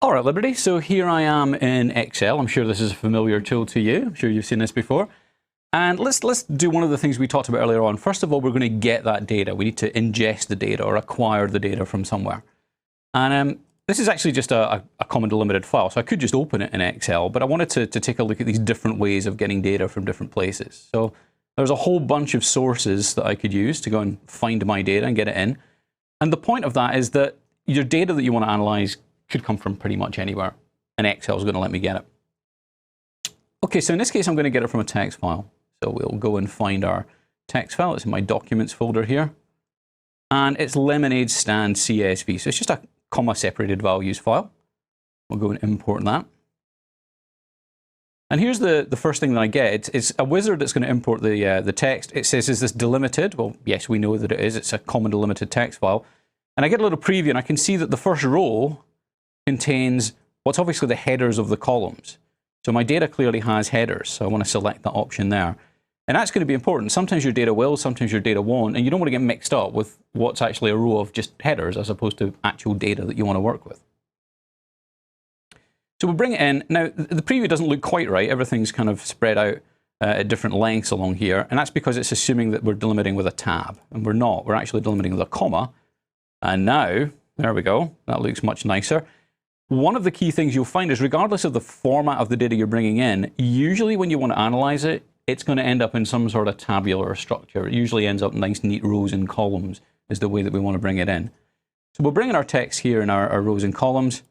All right, Liberty. So here I am in Excel. I'm sure this is a familiar tool to you. I'm sure you've seen this before. And let's do one of the things we talked about earlier on. First of all, we're going to get that data. We need to ingest the data or acquire the data from somewhere. And this is actually just a common delimited file. So I could just open it in Excel, but I wanted to take a look at these different ways of getting data from different places. So there's a whole bunch of sources that I could use to go and find my data and get it in. And the point of that is that your data that you want to analyze could come from pretty much anywhere, and Excel is going to let me get it. Okay, so in this case, I'm going to get it from a text file. So we'll go and find our text file. It's in my documents folder here, and it's lemonade stand CSV. So it's just a comma-separated values file. We'll go and import that. And here's the first thing that I get. It's a wizard that's going to import the text. It says, is this delimited? Well, yes, we know that it is. It's a common delimited text file. And I get a little preview, and I can see that the first row contains what's obviously the headers of the columns. So my data clearly has headers, so I want to select that option there. And that's going to be important. Sometimes your data will, sometimes your data won't, and you don't want to get mixed up with what's actually a row of just headers as opposed to actual data that you want to work with. So we'll bring it in. Now, the preview doesn't look quite right. Everything's kind of spread out at different lengths along here, and that's because it's assuming that we're delimiting with a tab, and we're not. We're actually delimiting with a comma. And now, there we go. That looks much nicer. One of the key things you'll find is regardless of the format of the data you're bringing in, usually when you want to analyze it, it's going to end up in some sort of tabular structure. It usually ends up in nice, neat rows and columns is the way that we want to bring it in. So we'll bring in our text here in our rows and columns.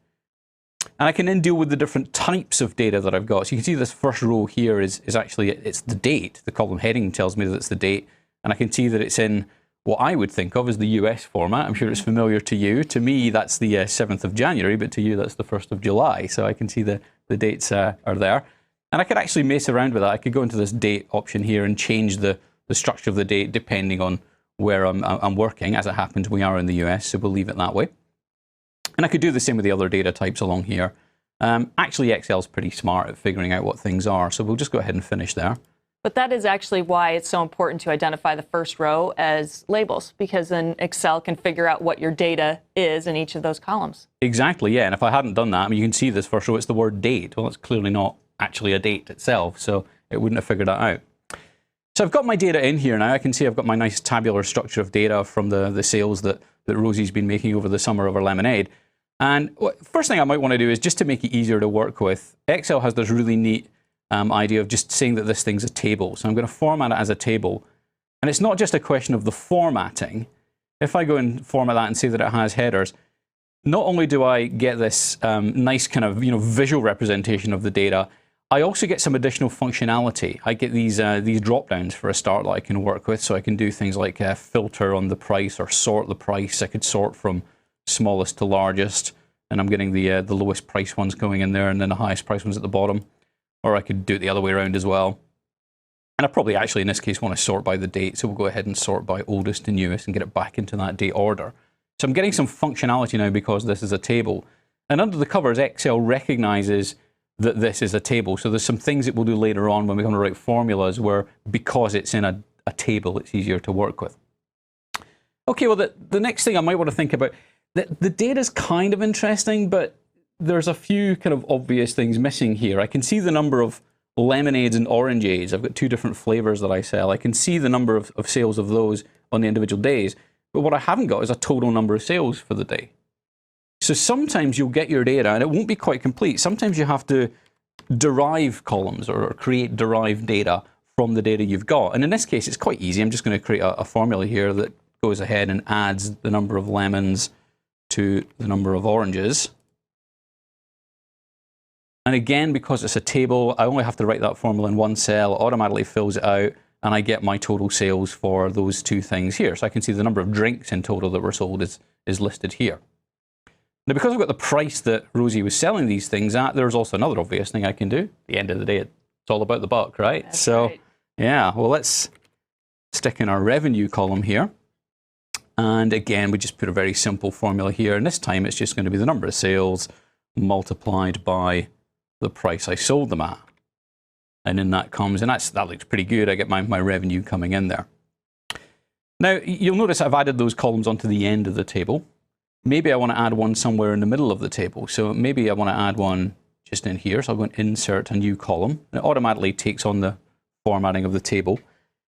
And I can then deal with the different types of data that I've got. So you can see this first row here is actually, it's the date. The column heading tells me that it's the date. And I can see that it's in what I would think of as the US format. I'm sure it's familiar to you. To me, that's the 7th of January, but to you, that's the 1st of July. So I can see the dates are there. And I could actually mess around with that. I could go into this date option here and change the structure of the date depending on where I'm working. As it happens, we are in the US, so we'll leave it that way. And I could do the same with the other data types along here. Actually, Excel's pretty smart at figuring out what things are, so we'll just go ahead and finish there. But that is actually why it's so important to identify the first row as labels, because then Excel can figure out what your data is in each of those columns. Exactly, yeah. And if I hadn't done that, I mean, you can see this first row, it's the word date. Well, it's clearly not actually a date itself, so it wouldn't have figured that out. So I've got my data in here now. I can see I've got my nice tabular structure of data from the sales that Rosie's been making over the summer over Lemonade. And first thing I might want to do is just to make it easier to work with, Excel has this really neat idea of just saying that this thing's a table. So I'm going to format it as a table. And it's not just a question of the formatting. If I go and format that and say that it has headers, not only do I get this nice kind of visual representation of the data, I also get some additional functionality. I get these drop downs for a start that I can work with. So I can do things like filter on the price or sort the price. I could sort from smallest to largest, and I'm getting the lowest price ones going in there and then the highest price ones at the bottom. Or I could do it the other way around as well. And I probably actually in this case want to sort by the date, so we'll go ahead and sort by oldest to newest and get it back into that date order. So I'm getting some functionality now because this is a table. And under the covers, Excel recognizes that this is a table. So there's some things it will do later on when we come to write formulas where because it's in a table, it's easier to work with. Okay, well, the next thing I might want to think about, the data's kind of interesting, but there's a few kind of obvious things missing here. I can see the number of lemonades and orangeades. I've got two different flavors that I sell. I can see the number of sales of those on the individual days. But what I haven't got is a total number of sales for the day. So sometimes you'll get your data and it won't be quite complete. Sometimes you have to derive columns or create derived data from the data you've got. And in this case, it's quite easy. I'm just going to create a formula here that goes ahead and adds the number of lemons to the number of oranges. And again, because it's a table, I only have to write that formula in one cell, it automatically fills it out, and I get my total sales for those two things here. So I can see the number of drinks in total that were sold is listed here. Now, because I've got the price that Rosie was selling these things at, there's also another obvious thing I can do. At the end of the day, it's all about the buck, right? That's right. Yeah, well, let's stick in our revenue column here. And again, we just put a very simple formula here. And this time, it's just going to be the number of sales multiplied by the price I sold them at. And in that comes, and that looks pretty good. I get my revenue coming in there. Now, you'll notice I've added those columns onto the end of the table. maybe I want to add one somewhere in the middle of the table. So maybe I want to add one just in here. So I'll go and insert a new column, and it automatically takes on the formatting of the table.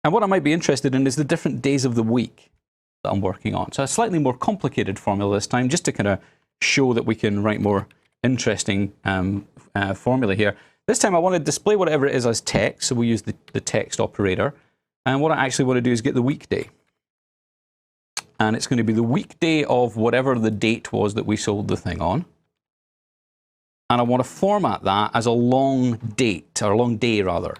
And what I might be interested in is the different days of the week that I'm working on. So a slightly more complicated formula this time, just to kind of show that we can write more interesting formula here. This time I want to display whatever it is as text, so we'll use the text operator. And what I actually want to do is get the weekday. And it's going to be the weekday of whatever the date was that we sold the thing on. And I want to format that as a long date, or a long day rather.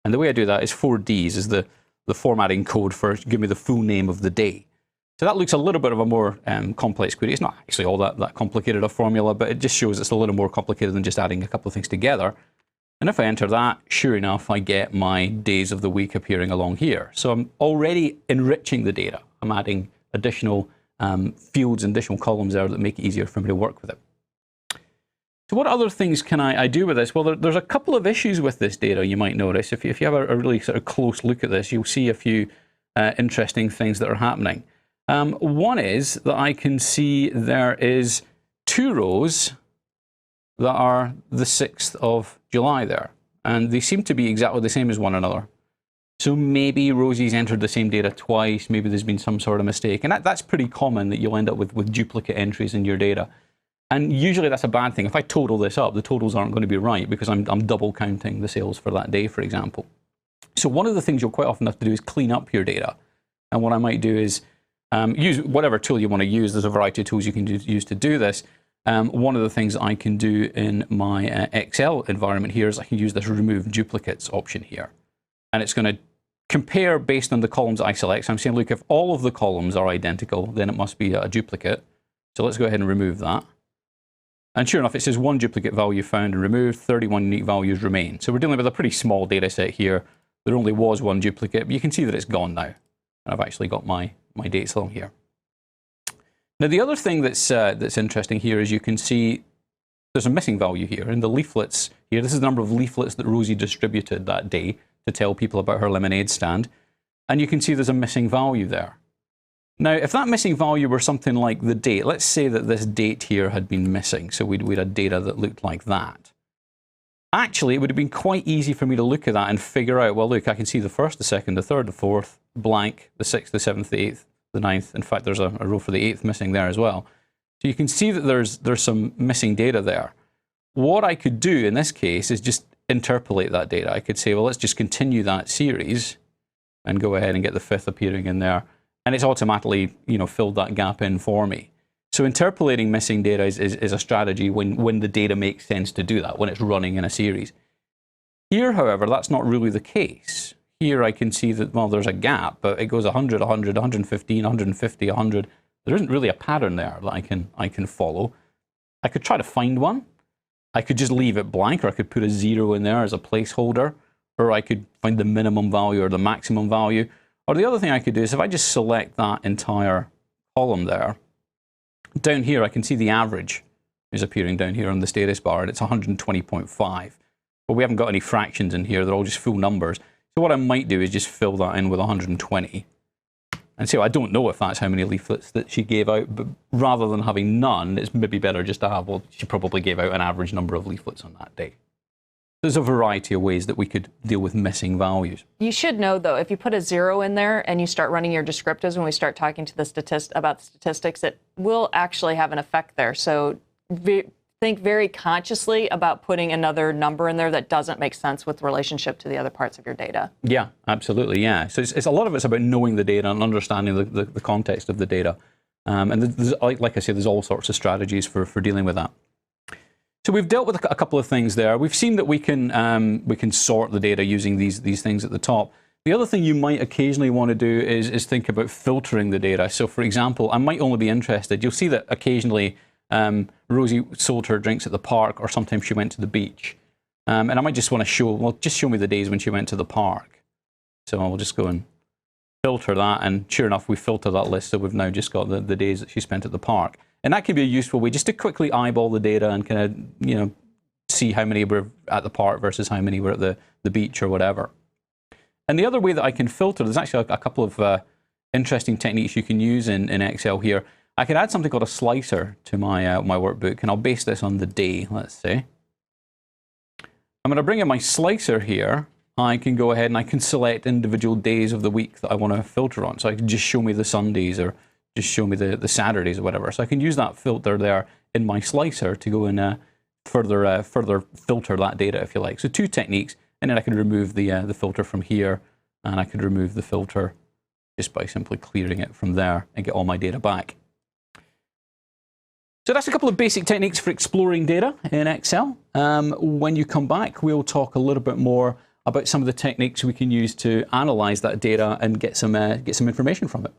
And the way I do that is 4 Ds is the formatting code for give me the full name of the day. So that looks a little bit of a more complex query. It's not actually all that complicated a formula, but it just shows it's a little more complicated than just adding a couple of things together. And if I enter that, sure enough, I get my days of the week appearing along here. So I'm already enriching the data. I'm adding additional fields and additional columns there that make it easier for me to work with it. So what other things can I do with this? Well, there's a couple of issues with this data you might notice. If you have a really sort of close look at this, you'll see a few interesting things that are happening. One is that I can see there is 2 rows that are the 6th of July there. And they seem to be exactly the same as one another. So maybe Rosie's entered the same data twice. Maybe there's been some sort of mistake. And that's pretty common, that you'll end up with duplicate entries in your data. And usually that's a bad thing. If I total this up, the totals aren't going to be right because I'm double counting the sales for that day, for example. So one of the things you'll quite often have to do is clean up your data. And what I might do is use whatever tool you want to use. There's a variety of tools you can use to do this. One of the things I can do in my Excel environment here is I can use this remove duplicates option here. And it's going to compare based on the columns I select. So I'm saying, look, if all of the columns are identical, then it must be a duplicate. So let's go ahead and remove that. And sure enough, it says 1 duplicate value found and removed, 31 unique values remain. So we're dealing with a pretty small data set here. There only was 1 duplicate, but you can see that it's gone now. And I've actually got my dates along here. Now, the other thing that's interesting here is you can see there's a missing value here in the leaflets here. This is the number of leaflets that Rosie distributed that day to tell people about her lemonade stand. And you can see there's a missing value there. Now, if that missing value were something like the date, let's say that this date here had been missing, so we'd had data that looked like that. Actually, it would have been quite easy for me to look at that and figure out, well, look, I can see the 1st, the 2nd, the 3rd, the 4th, blank, the 6th, the 7th, the 8th, the 9th. In fact, there's a row for the 8th missing there as well. So you can see that there's some missing data there. What I could do in this case is just interpolate that data. I could say, well, let's just continue that series and go ahead and get the 5th appearing in there. And it's automatically, filled that gap in for me. So interpolating missing data is a strategy when the data makes sense to do that, when it's running in a series. Here, however, that's not really the case. Here I can see that, well, there's a gap, but it goes 100, 100, 115, 150, 100. There isn't really a pattern there that I can follow. I could try to find one. I could just leave it blank, or I could put a 0 in there as a placeholder, or I could find the minimum value or the maximum value. Or the other thing I could do is if I just select that entire column there, down here I can see the average is appearing down here on the status bar, and it's 120.5. But we haven't got any fractions in here, they're all just full numbers. So what I might do is just fill that in with 120. And so I don't know if that's how many leaflets that she gave out, but rather than having none, it's maybe better just to have, well, she probably gave out an average number of leaflets on that day. There's a variety of ways that we could deal with missing values. You should know, though, if you put a 0 in there and you start running your descriptives when we start talking to the about the statistics, it will actually have an effect there. So think very consciously about putting another number in there that doesn't make sense with relationship to the other parts of your data. Yeah, absolutely, yeah. So it's a lot of it's about knowing the data and understanding the context of the data. And there's, like I say, there's all sorts of strategies for dealing with that. So we've dealt with a couple of things there. We've seen that we can sort the data using these things at the top. The other thing you might occasionally want to do is think about filtering the data. So for example, I might only be interested, you'll see that occasionally Rosie sold her drinks at the park, or sometimes she went to the beach. And I might just want to show, well, just show me the days when she went to the park. So I'll just go and filter that, and sure enough, we filter that list, so we've now just got the days that she spent at the park. And that can be a useful way just to quickly eyeball the data and kind of, see how many were at the park versus how many were at the beach or whatever. And the other way that I can filter, there's actually a couple of interesting techniques you can use in Excel here. I could add something called a slicer to my my workbook, and I'll base this on the day, let's say. I'm going to bring in my slicer here. I can go ahead and I can select individual days of the week that I want to filter on. So I can just show me the Sundays or just show me the Saturdays or whatever. So I can use that filter there in my slicer to go and further filter that data, if you like. So two techniques, and then I can remove the filter from here, and I could remove the filter just by simply clearing it from there and get all my data back. So that's a couple of basic techniques for exploring data in Excel. When you come back, we'll talk a little bit more about some of the techniques we can use to analyze that data and get some information from it.